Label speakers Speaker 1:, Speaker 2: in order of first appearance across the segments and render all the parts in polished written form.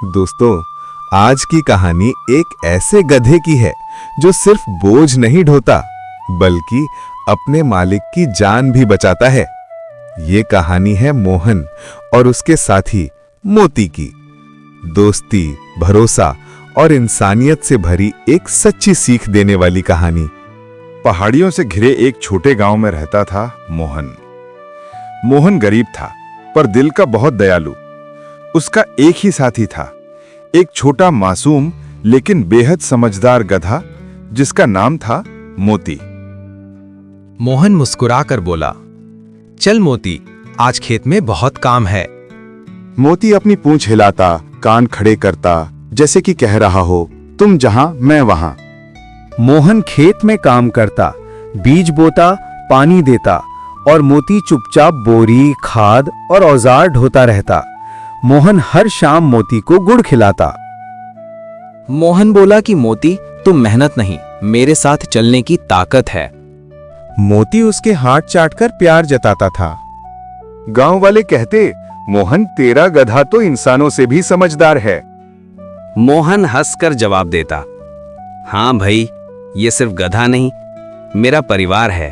Speaker 1: दोस्तों, आज की कहानी एक ऐसे गधे की है जो सिर्फ बोझ नहीं ढोता बल्कि अपने मालिक की जान भी बचाता है। ये कहानी है मोहन और उसके साथी मोती की। दोस्ती, भरोसा और इंसानियत से भरी एक सच्ची सीख देने वाली कहानी।
Speaker 2: पहाड़ियों से घिरे एक छोटे गांव में रहता था मोहन। मोहन गरीब था पर दिल का बहुत दयालु। उसका एक ही साथी था, एक छोटा मासूम लेकिन बेहद समझदार गधा जिसका नाम था मोती।
Speaker 3: मोहन मुस्कुराकर बोला, चल मोती, आज खेत में बहुत काम है।
Speaker 2: मोती अपनी पूंछ हिलाता, कान खड़े करता, जैसे कि कह रहा हो, तुम जहां मैं वहां।
Speaker 4: मोहन खेत में काम करता, बीज बोता, पानी देता और मोती चुपचाप बोरी, खाद और औजार ढोता रहता। मोहन हर शाम मोती को गुड़ खिलाता।
Speaker 3: मोहन बोला कि मोती, तुम मेहनत नहीं, मेरे साथ चलने की ताकत है।
Speaker 1: मोती उसके हाथ चाटकर प्यार जताता था।
Speaker 2: गांव वाले कहते, मोहन तेरा गधा तो इंसानों से भी समझदार है।
Speaker 5: मोहन हंसकर जवाब देता, हाँ भाई, ये सिर्फ गधा नहीं, मेरा परिवार है।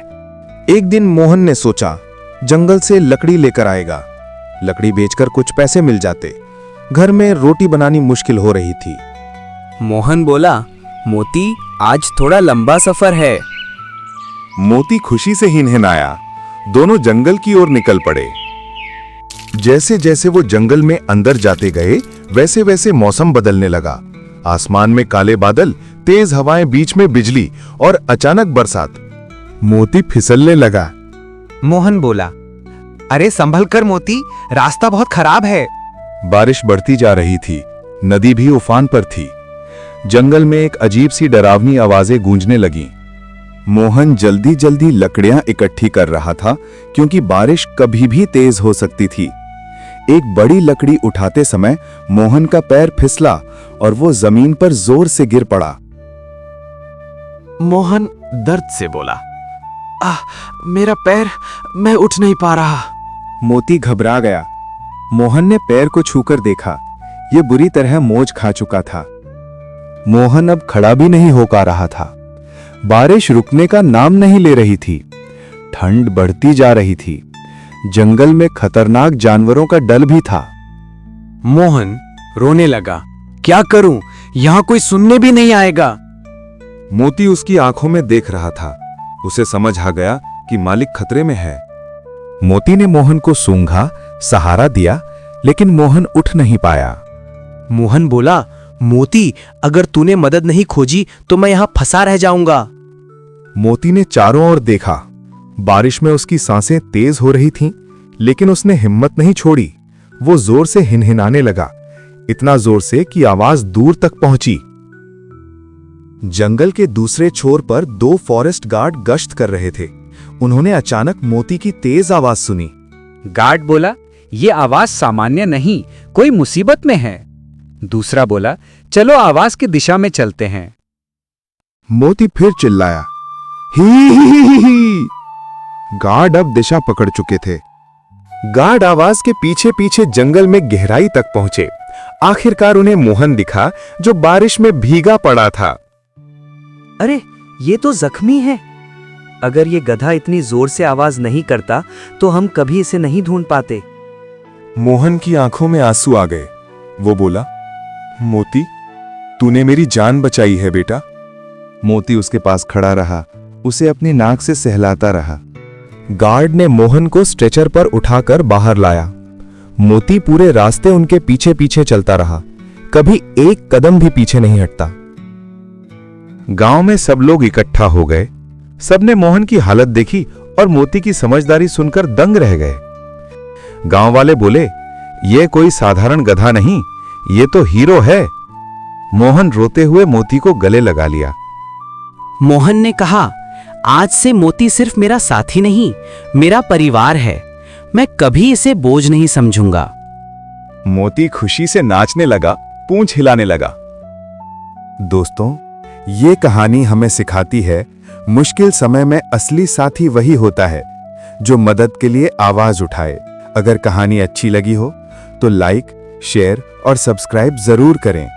Speaker 1: एक दिन मोहन ने सोचा, जंगल से लकड़ी लेकर आएगा। लकड़ी बेचकर कुछ पैसे मिल जाते। घर में रोटी बनानी मुश्किल हो रही थी।
Speaker 5: मोहन बोला, मोती, आज थोड़ा लंबा सफर है।
Speaker 2: मोती खुशी से हिनहिनाया। दोनों जंगल की ओर निकल पड़े। जैसे जैसे वो जंगल में अंदर जाते गए, वैसे वैसे मौसम बदलने लगा। आसमान में काले बादल, तेज हवाएं, बीच में बिजली और अचानक बरसात।
Speaker 1: मोती फिसलने लगा।
Speaker 3: मोहन बोला, अरे संभल कर मोती, रास्ता बहुत खराब है।
Speaker 2: बारिश बढ़ती जा रही थी, नदी भी उफान पर थी। जंगल में एक अजीब सी डरावनी आवाजें गूंजने लगीं। मोहन जल्दी जल्दी लकड़ियां इकट्ठी कर रहा था क्योंकि बारिश कभी भी तेज हो सकती थी। एक बड़ी लकड़ी उठाते समय मोहन का पैर फिसला और वो जमीन पर जोर से गिर पड़ा।
Speaker 3: मोहन दर्द से बोला, मेरा पैर, मैं उठ नहीं पा रहा।
Speaker 1: मोती घबरा गया। मोहन ने पैर को छूकर देखा, यह बुरी तरह मोच खा चुका था। मोहन अब खड़ा भी नहीं हो पा रहा था। बारिश रुकने का नाम नहीं ले रही थी। ठंड बढ़ती जा रही थी। जंगल में खतरनाक जानवरों का डर भी था।
Speaker 3: मोहन रोने लगा, क्या करूं, यहां कोई सुनने भी नहीं आएगा।
Speaker 2: मोती उसकी आंखों में देख रहा था। उसे समझ आ गया कि मालिक खतरे में है।
Speaker 1: मोती ने मोहन को सूंघा, सहारा दिया, लेकिन मोहन उठ नहीं पाया।
Speaker 3: मोहन बोला, मोती, अगर तूने मदद नहीं खोजी तो मैं यहां फंसा रह जाऊंगा।
Speaker 1: मोती ने चारों ओर देखा। बारिश में उसकी सांसें तेज हो रही थीं, लेकिन उसने हिम्मत नहीं छोड़ी। वो जोर से हिनहिनाने लगा, इतना जोर से कि आवाज दूर तक पहुंची। जंगल के दूसरे छोर पर दो फॉरेस्ट गार्ड गश्त कर रहे थे। उन्होंने अचानक मोती की तेज आवाज सुनी।
Speaker 6: गार्ड बोला, ये आवाज सामान्य नहीं, कोई मुसीबत में है। दूसरा बोला, चलो आवाज की दिशा में चलते हैं।
Speaker 2: मोती फिर चिल्लाया, ही। गार्ड अब दिशा पकड़ चुके थे।
Speaker 1: गार्ड आवाज के पीछे पीछे जंगल में गहराई तक पहुंचे। आखिरकार उन्हें मोहन दिखा, जो बारिश में भीगा पड़ा था।
Speaker 7: अरे, ये तो जख्मी है। अगर ये गधा इतनी जोर से आवाज नहीं करता तो हम कभी इसे नहीं ढूंढ पाते।
Speaker 2: मोहन की आंखों में आंसू आ गए। वो बोला, मोती, तूने मेरी जान बचाई है बेटा। मोती उसके पास खड़ा रहा, उसे अपनी नाक से सहलाता रहा।
Speaker 1: गार्ड ने मोहन को स्ट्रेचर पर उठाकर बाहर लाया। मोती पूरे रास्ते उनके पीछे पीछे चलता रहा, कभी एक कदम भी पीछे नहीं हटता।
Speaker 2: गांव में सब लोग इकट्ठा हो गए। सबने मोहन की हालत देखी और मोती की समझदारी सुनकर दंग रह गए। गांव वाले बोले, यह कोई साधारण गधा नहीं, ये तो हीरो है। मोहन रोते हुए मोती को गले लगा लिया।
Speaker 7: मोहन ने कहा, आज से मोती सिर्फ मेरा साथी नहीं, मेरा परिवार है। मैं कभी इसे बोझ नहीं समझूंगा।
Speaker 2: मोती खुशी से नाचने लगा, पूंछ हिलाने लगा।
Speaker 1: दोस्तों, ये कहानी हमें सिखाती है, मुश्किल समय में असली साथी वही होता है जो मदद के लिए आवाज उठाए। अगर कहानी अच्छी लगी हो तो लाइक,
Speaker 2: शेयर और सब्सक्राइब जरूर करें।